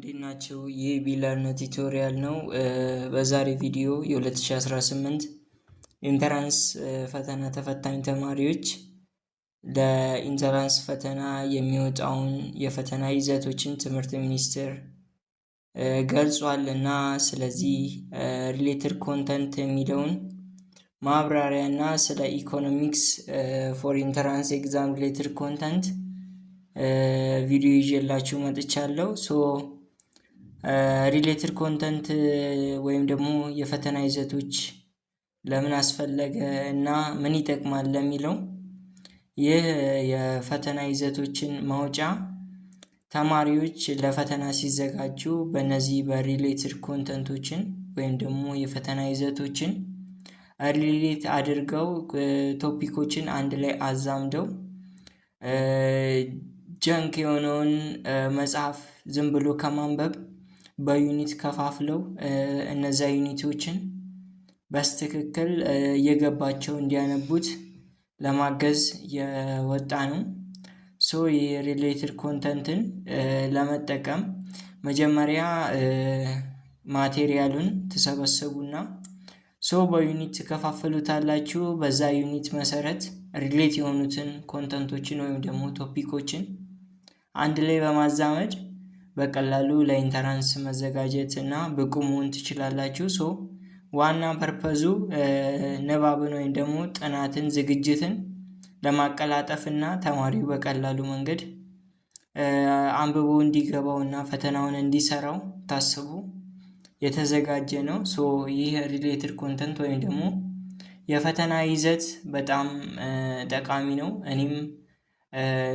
እንዴት ናቸው? ይህ ቢለርን ቱቶሪያል ነው። በዛሬ ቪዲዮ የ2018 ኢንተራንስ ፈተና ተፈታኝ ተማሪዎች ለኢንተራንስ ፈተና የሚወጣውን የፈተና ይዘቶችን ትምህርት ሚኒስቴር ገልጿል እና ስለዚህ ሪሌትድ ኮንተንት የሚለውን ማብራሪያ እና ስለ ኢኮኖሚክስ ፎር ኢንተራንስ ኤግዛም ሪሌትድ ኮንተንት ቪዲዮ ይዤላችሁ መጥቻለሁ። ሪሌትድ ኮንተንት ወይም ደግሞ የፈተና ይዘቶች ለምን አስፈለገ እና ምን ይጠቅማል ለሚለው ይህ የፈተና ይዘቶችን ማውጫ ተማሪዎች ለፈተና ሲዘጋጁ በእነዚህ በሪሌትድ ኮንተንቶችን ወይም ደግሞ የፈተና ይዘቶችን ሪሌት አድርገው ቶፒኮችን አንድ ላይ አዛምደው ጀንክ የሆነውን መጽሐፍ ዝም ብሎ ከማንበብ በዩኒት ከፋፍለው እነዛ ዩኒቶችን በስትክክል እየገባቸው እንዲያነቡት ለማገዝ የወጣ ነው። የሪሌትድ ኮንተንትን ለመጠቀም መጀመሪያ ማቴሪያሉን ትሰበስቡና በዩኒት ትከፋፍሉታላችሁ። በዛ ዩኒት መሰረት ሪሌት የሆኑትን ኮንተንቶችን ወይም ደግሞ ቶፒኮችን አንድ ላይ በማዛመድ በቀላሉ ለኢንተራንስ መዘጋጀት እና ብቁ መሆን ትችላላችሁ። ዋና ፐርፐዙ ንባብን ወይም ደግሞ ጥናትን፣ ዝግጅትን ለማቀላጠፍ እና ተማሪው በቀላሉ መንገድ አንብቦ እንዲገባው እና ፈተናውን እንዲሰራው ታስቦ የተዘጋጀ ነው። ይህ ሪሌትድ ኮንተንት ወይም ደግሞ የፈተና ይዘት በጣም ጠቃሚ ነው። እኔም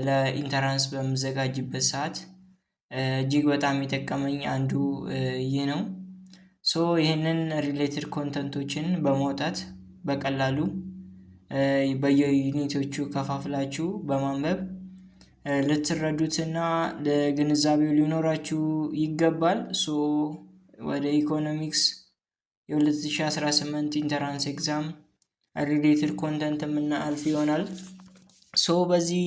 ለኢንተራንስ በምዘጋጅበት ሰዓት እጅግ በጣም የጠቀመኝ አንዱ ይህ ነው። ይህንን ሪሌትድ ኮንተንቶችን በማውጣት በቀላሉ በየዩኒቶቹ ከፋፍላችሁ በማንበብ ልትረዱትና ለግንዛቤው ሊኖራችሁ ይገባል። ወደ ኢኮኖሚክስ የ2018 ኢንተራንስ ኤግዛም ሪሌትድ ኮንተንት የምናልፍ ይሆናል። በዚህ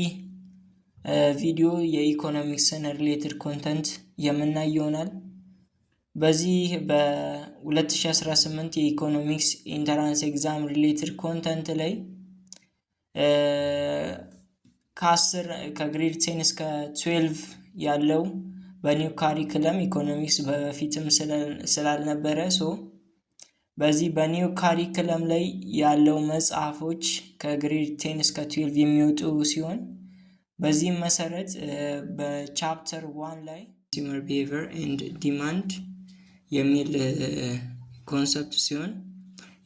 ቪዲዮ የኢኮኖሚክስን ሪሌትድ ኮንተንት የምናይ ይሆናል። በዚህ በ2018 የኢኮኖሚክስ ኢንተራንስ ኤግዛም ሪሌትድ ኮንተንት ላይ ከግሬድ 10 እስከ 12 ያለው በኒው ካሪክለም ኢኮኖሚክስ በፊትም ስላልነበረ በዚህ በኒው ካሪክለም ላይ ያለው መጽሐፎች ከግሬድ 10 እስከ 12 የሚወጡ ሲሆን በዚህም መሰረት በቻፕተር 1 ላይ consumer behavior and demand የሚል ኮንሰፕት ሲሆን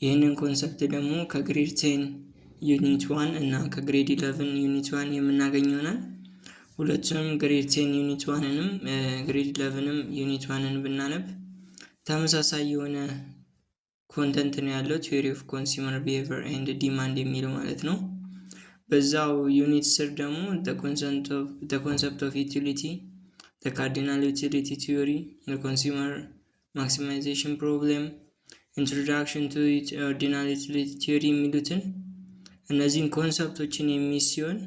ይህንን ኮንሰፕት ደግሞ ከግሬድ 10 ዩኒት 1 እና ከግሬድ 11 ዩኒት 1 የምናገኘው ነው። ሁለቱም ግሬድ 10 ዩኒት 1ንም ግሬድ 11ንም ዩኒት 1ን ብናነብ ተመሳሳይ የሆነ ኮንተንት ነው ያለው ቲዮሪ ኦፍ ኮንሱመር ቢሄቪየር ኤንድ ዲማንድ የሚለው ማለት ነው። በዛው ዩኒት ስር ደግሞ the concept of utility, the cardinal utility theory, the consumer maximization problem, introduction to ordinal utility theory የሚሉትን እነዚህን ኮንሰፕቶችን የሚይዝ ሲሆን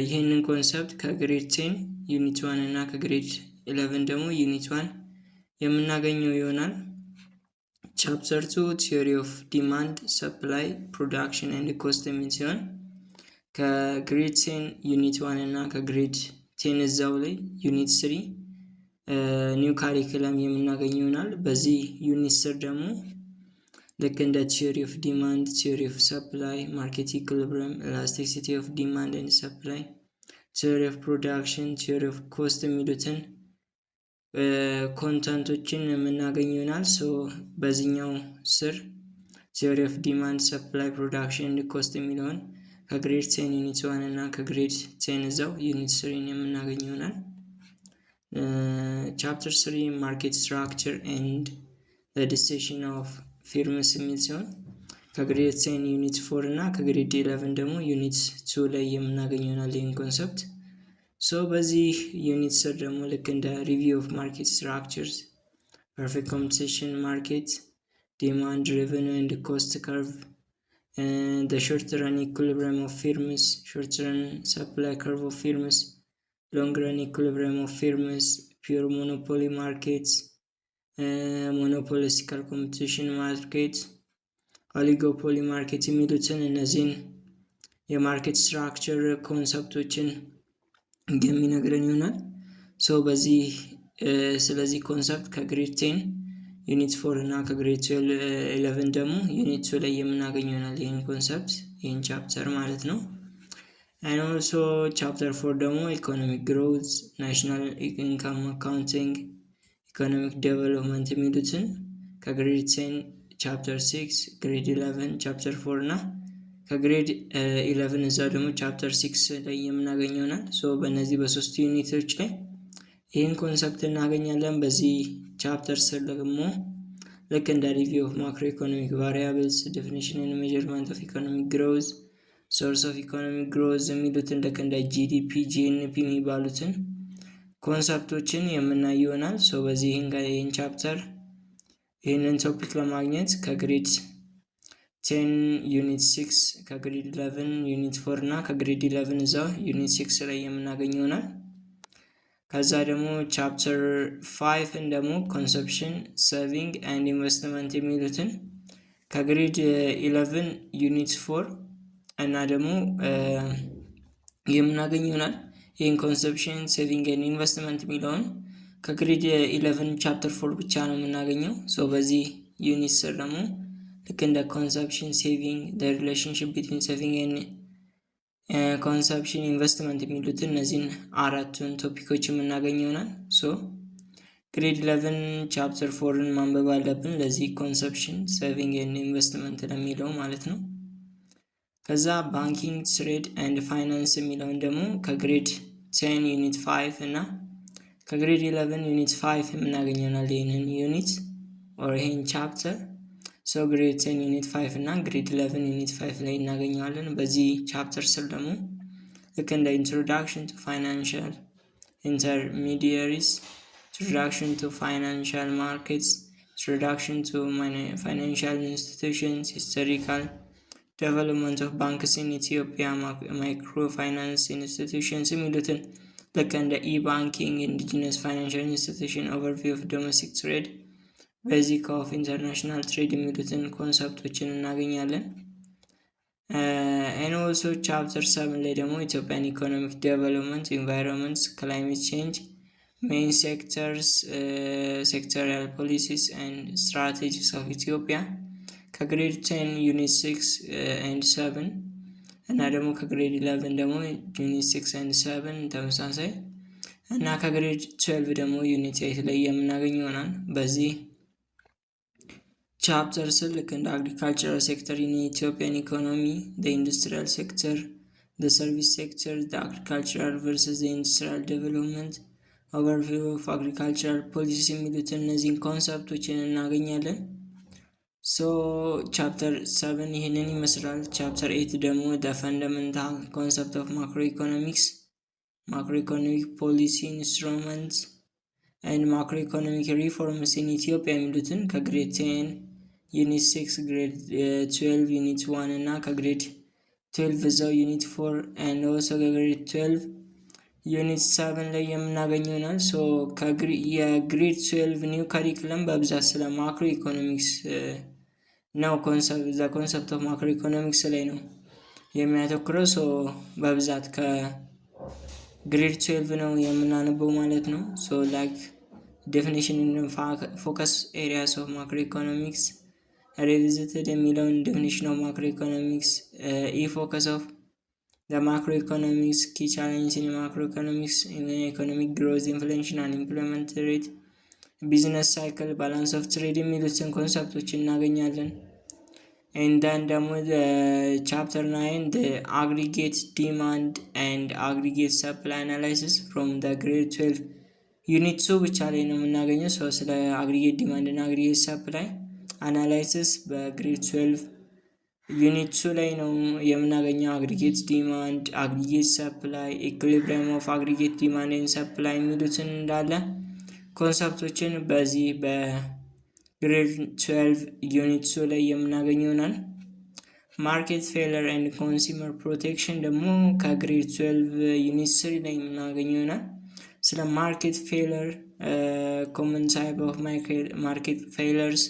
ይህንን ኮንሰፕት ከግሬድ 10 ዩኒት 1 እና ከግሬድ 11 ደግሞ ዩኒት 1 የምናገኘው ይሆናል። ቻፕተር 2 ቲዮሪ ኦፍ ዲማንድ ሰፕላይ ፕሮዳክሽን ኤንድ ኮስት የሚል ሲሆን ከግሬድ 10 ዩኒት 1 እና ከግሬድ 10 እዛው ላይ ዩኒት 3 ኒው ካሪክለም የምናገኘው ይሆናል። በዚህ ዩኒት ስር ደግሞ ልክ እንደ ቲዮሪ ኦፍ ዲማንድ፣ ቲዮሪ ኦፍ ሰፕላይ፣ ማርኬት ኢኩሊብሪየም፣ ኤላስቲሲቲ ኦፍ ዲማንድ ኤንድ ሰፕላይ፣ ቲዮሪ ኦፍ ፕሮዳክሽን፣ ቲዮሪ ኦፍ ኮስት የሚሉትን ኮንተንቶችን የምናገኝ ይሆናል። በዚህኛው ስር ቲዮሪ ኦፍ ዲማንድ፣ ሰፕላይ፣ ፕሮዳክሽን ኤንድ ኮስት የሚለውን ከግሬድ 10 ዩኒት 1 እና ከግሬድ 10 እዛው ዩኒት 3 የምናገኝ ይሆናል። ቻፕተር 3 ማርኬት ስትራክቸር ኤንድ ዲሲሽን ኦፍ ፊርምስ የሚል ሲሆን ከግሬድ 10 ዩኒት 4 እና ከግሬድ 11 ደግሞ ዩኒት 2 ላይ የምናገኝ ይሆናል ይህን ኮንሰፕት። በዚህ ዩኒት ስር ደግሞ ልክ እንደ ሪቪው ኦፍ ማርኬት ስትራክቸርስ፣ ፐርፌክት ኮምፒቲሽን ማርኬት፣ ዲማንድ ሬቨኒው ኤንድ ኮስት ከርቭ፣ the short run equilibrium of firms, short run supply curve of firms, long run equilibrium of firms, ፒውር ሞኖፖሊ ማርኬት፣ ሞኖፖሊስቲካል ኮምፒቲሽን ማርኬት፣ ኦሊጎፖሊ ማርኬት የሚሉትን እነዚህን የማርኬት ስትራክቸር ኮንሰፕቶችን የሚነግረን ይሆናል። ስለዚህ ኮንሰፕት ከግሬድ 10 ዩኒት 4 እና ከግሬድ 11 ደግሞ ዩኒት 2 ላይ የምናገኘው ይሆናል። ይህን ኮንሰፕት ይህን ቻፕተር ማለት ነው። and also ቻፕተር 4 ደግሞ ኢኮኖሚክ ግሮዝ፣ ናሽናል ኢንካም አካውንቲንግ፣ ኢኮኖሚክ ዴቨሎፕመንት የሚሉትን ከግሬድ 10 ቻፕተር 6፣ ግሬድ 11 ቻፕተር 4 እና ከግሬድ 11 እዛ ደግሞ ቻፕተር 6 ላይ የምናገኘው ይሆናል። በእነዚህ በሶስቱ ዩኒቶች ላይ ይህን ኮንሰፕት እናገኛለን። በዚህ ቻፕተር ስር ደግሞ ልክ እንደ ሪቪው ኦፍ ማክሮ ኢኮኖሚክ ቫሪያብልስ፣ ዴፊኒሽን ኤንድ ሜዠርመንት ኦፍ ኢኮኖሚክ ግሮዝ፣ ሶርስ ኦፍ ኢኮኖሚክ ግሮዝ የሚሉትን ልክ እንደ ጂዲፒ፣ ጂኤንፒ የሚባሉትን ኮንሰፕቶችን የምናይ ይሆናል። በዚህ ይህን ቻፕተር ይህንን ቶፒክ ለማግኘት ከግሬድ 10 ዩኒት 6 ከግሬድ 11 ዩኒት 4 እና ከግሬድ 11 እዛው ዩኒት 6 ላይ የምናገኝ ይሆናል። ከዛ ደግሞ ቻፕተር 5 ደግሞ ኮንሰፕሽን፣ ሴቪንግ ኤንድ ኢንቨስትመንት የሚሉትን ከግሬድ 11 ዩኒት 4 እና ደግሞ የምናገኝ ይሆናል። ይህን ኮንሰፕሽን፣ ሴቪንግ ኤንድ ኢንቨስትመንት የሚለውን ከግሬድ 11 ቻፕተር 4 ብቻ ነው የምናገኘው። በዚህ ዩኒት ስር ደግሞ ልክ እንደ ኮንሰፕሽን፣ ሴቪንግ፣ ሪሌሽንሽፕ ቢትዊን ሴቪንግ ኤንድ ኮንሰፕሽን፣ ኢንቨስትመንት የሚሉትን እነዚህን አራቱን ቶፒኮች የምናገኝ ይሆናል። ግሬድ 11 ቻፕተር 4ን ማንበብ አለብን ለዚህ ኮንሰፕሽን፣ ሴቪንግ ኤንድ ኢንቨስትመንት ለሚለው ማለት ነው። ከዛ ባንኪንግ፣ ትሬድ ኤንድ ፋይናንስ የሚለውን ደግሞ ከግሬድ 10 ዩኒት 5 እና ከግሬድ 11 ዩኒት 5 የምናገኝ ይሆናል። ይህንን ዩኒት ይህን ቻፕተር ግሬድ 10 ዩኒት 5 እና ግሬድ 11 ዩኒት 5 ላይ እናገኘዋለን። በዚህ ቻፕተር ስር ደግሞ ልክ እንደ ኢንትሮዳክሽን ቱ ፋይናንሻል ኢንተርሚዲየሪስ፣ ኢንትሮዳክሽን ቱ ፋይናንሻል ማርኬትስ፣ ኢንትሮዳክሽን ቱ ፋይናንሻል ኢንስቲትዩሽንስ፣ ሂስቶሪካል ዴቨሎፕመንት ኦፍ ባንክስ ኢን ኢትዮጵያ፣ ማይክሮ ፋይናንስ ኢንስቲትዩሽንስ የሚሉትን ልክ እንደ ኢባንኪንግ፣ ኢንዲጂነስ ፋይናንሻል ኢንስቲትዩሽን፣ ኦቨርቪው ኦፍ ዶሜስቲክ ትሬድ፣ ቤዚክ ኦፍ ኢንተርናሽናል ትሬድ የሚሉትን ኮንሰፕቶችን እናገኛለን። ኤንድ ኦልሶ ቻፕተር 7 ላይ ደግሞ ኢትዮጵያን ኢኮኖሚክ ዴቨሎፕመንት፣ ኢንቫይሮንመንት፣ ክላይሜት ቼንጅ፣ ሜይን ሴክተርስ፣ ሴክተሪያል ፖሊሲስ ኤንድ ስትራቴጂስ ኦፍ ኢትዮጵያ ከግሬድ 10 ዩኒት 6 ኤንድ 7 እና ደግሞ ከግሬድ 11 ደግሞ ዩኒት 6 ኤንድ 7 ተመሳሳይ እና ከግሬድ 12 ደግሞ ዩኒት 8 ላይ የምናገኝ ይሆናል። በዚህ ቻፕተር ስር ልክ እንደ አግሪካልቸራል ሴክተር ኢን ኢትዮጵያን ኢኮኖሚ፣ ኢንዱስትሪያል ሴክተር፣ ሰርቪስ ሴክተር፣ አግሪካልቸራል ቨርሰስ ኢንዱስትሪያል ዴቨሎፕመንት፣ ኦቨርቪው ኦፍ አግሪካልቸራል ፖሊሲ የሚሉትን እነዚህን ኮንሰፕቶችን እናገኛለን። ቻፕተር 7 ይህንን ይመስላል። ቻፕተር 8 ደግሞ ፈንዳሜንታል ኮንሰፕት ኦፍ ማክሮ ኢኮኖሚክስ፣ ማክሮ ኢኮኖሚክ ፖሊሲ ኢንስትሩመንትስ ኤንድ ማክሮ ኢኮኖሚክ ሪፎርምስ ኢን ኢትዮጵያ የሚሉትን ከግሬድ 10 ዩኒት 6 ግሬድ 12 ዩኒት 1 እና ከግሬድ 12 እዛው ዩኒት 4 ኤንድ ኦልሶ ከግሬድ 12 ዩኒት 7 ላይ የምናገኘው ይሆናል። የግሬድ 12 ኒው ካሪኩለም በብዛት ስለ ማክሮ ኢኮኖሚክስ ነው። ኮንሰፕት ኦፍ ማክሮ ኢኮኖሚክስ ላይ ነው የሚያተኩረው። በብዛት ከግሬድ 12 ነው የምናነበው ማለት ነው። ላይክ ዴፊኒሽን ፎከስ ኤሪያስ ኦፍ ማክሮ ኢኮኖሚክስ ሪቪዚትድ የሚለውን ዴፊኒሽን ኦፍ ማክሮ ኢኮኖሚክስ፣ ፎከስ ኦፍ ማክሮ ኢኮኖሚክስ፣ ኪ ቻሌንጅ ኢን ማክሮ ኢኮኖሚክስ፣ ኢኮኖሚክ ግሮዝ፣ ኢንፍሌሽን፣ አንኢምፕሎይመንት ሬት፣ ቢዝነስ ሳይክል፣ ባላንስ ኦፍ ትሬድ የሚሉትን ኮንሰፕቶች እናገኛለን። ኤንዳን ደግሞ ቻፕተር 9 አግሪጌት ዲማንድ ኤንድ አግሪጌት ሰፕላይ አናላይሲስ ፍሮም ግሬድ 12 ዩኒት 2 ብቻ ላይ ነው የምናገኘው። ስለ አግሪጌት ዲማንድ እና አግሪጌት ሰፕላይ አናላይሲስ በግሬድ 12 ዩኒት 2 ላይ ነው የምናገኘው። አግሪጌት ዲማንድ፣ አግሪጌት ሰፕላይ፣ ኢኩሊብሪየም ኦፍ አግሪጌት ዲማንድ ኤንድ ሰፕላይ የሚሉትን እንዳለ ኮንሰፕቶችን በዚህ በግሬድ 12 ዩኒት 2 ላይ የምናገኝ ይሆናል። ማርኬት ፌለር ኤንድ ኮንሱመር ፕሮቴክሽን ደግሞ ከግሬድ 12 ዩኒት 3 ላይ የምናገኝ ይሆናል። ስለ ማርኬት ፌለር common type of market failures,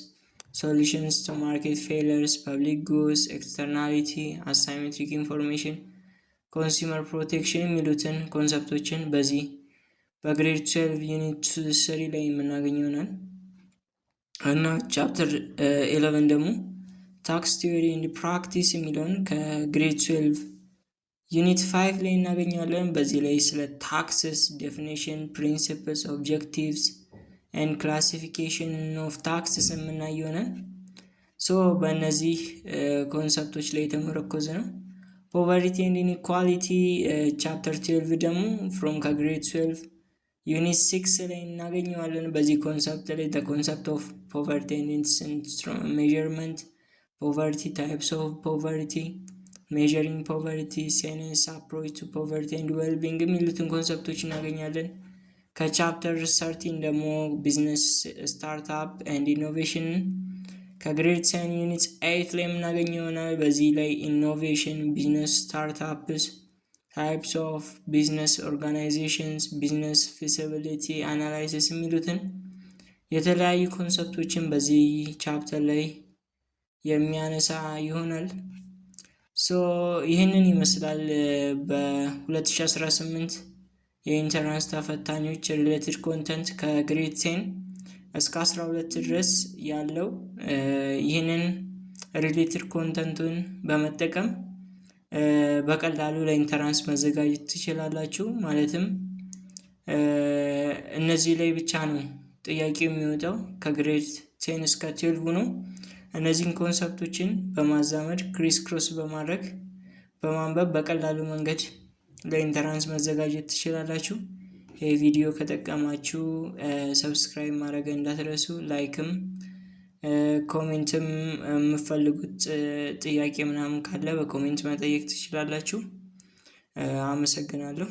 solutions to market failures, public goods, externality, asymmetric information, ኮንሱመር ፕሮቴክሽን የሚሉትን ኮንሰፕቶችን በዚህ በግሬድ 12 ዩኒት 3 ላይ የምናገኘው ይሆናል እና ቻፕተር 11 ደግሞ ታክስ ቲዮሪ ኤንድ ፕራክቲስ የሚለውን ከግሬድ 12 ዩኒት 5 ላይ እናገኘዋለን። በዚህ ላይ ስለ ታክስስ ዴፊኒሽን፣ ፕሪንሲፕልስ፣ ኦብጀክቲቭስ ኤንድ ክላሲፊኬሽን ኦፍ ታክስስ የምናይ ይሆናል። ሶ በእነዚህ ኮንሰፕቶች ላይ የተመረኮዘ ነው። ፖቨርቲ ኤንድ ኢንኢኳሊቲ ቻፕተር 12 ደግሞ ፍሮም ከግሬድ 12 ዩኒት 6 ላይ እናገኘዋለን። በዚህ ኮንሰፕት ላይ ኮንሰፕት ኦፍ ፖቨርቲ ኤንድ ኢትስ ሜዠርመንት፣ ፖቨርቲ ታይፕስ ኦፍ ፖቨርቲ፣ ሜዠሪንግ ፖቨርቲ፣ ሳይንስ አፕሮች ቱ ፖቨርቲ ኤንድ ዌልቢንግ የሚሉትን ኮንሰፕቶች እናገኛለን። ከቻፕተር 13 ደግሞ ቢዝነስ ስታርትአፕ ኤንድ ኢኖቬሽን ከግሬድ 10 ዩኒት 8 ላይ የምናገኘው ይሆናል። በዚህ ላይ ኢኖቬሽን፣ ቢዝነስ ስታርትአፕስ፣ ታይፕስ ኦፍ ቢዝነስ ኦርጋናይዜሽንስ፣ ቢዝነስ ፊዚቢሊቲ አናላይሲስ የሚሉትን የተለያዩ ኮንሰፕቶችን በዚህ ቻፕተር ላይ የሚያነሳ ይሆናል። ሶ ይህንን ይመስላል በ2018 የኢንተራንስ ተፈታኞች ሪሌትድ ኮንተንት ከግሬድ 10 እስከ 12 ድረስ ያለው ይህንን ሪሌትድ ኮንተንቱን በመጠቀም በቀላሉ ለኢንተራንስ መዘጋጀት ትችላላችሁ። ማለትም እነዚህ ላይ ብቻ ነው ጥያቄው የሚወጣው ከግሬድ 10 እስከ 12 ነው። እነዚህን ኮንሰፕቶችን በማዛመድ ክሪስ ክሮስ በማድረግ በማንበብ በቀላሉ መንገድ ለኢንተራንስ መዘጋጀት ትችላላችሁ። ይህ ቪዲዮ ከጠቀማችሁ ሰብስክራይብ ማድረግ እንዳትረሱ። ላይክም ኮሜንትም የምፈልጉት ጥያቄ ምናምን ካለ በኮሜንት መጠየቅ ትችላላችሁ። አመሰግናለሁ።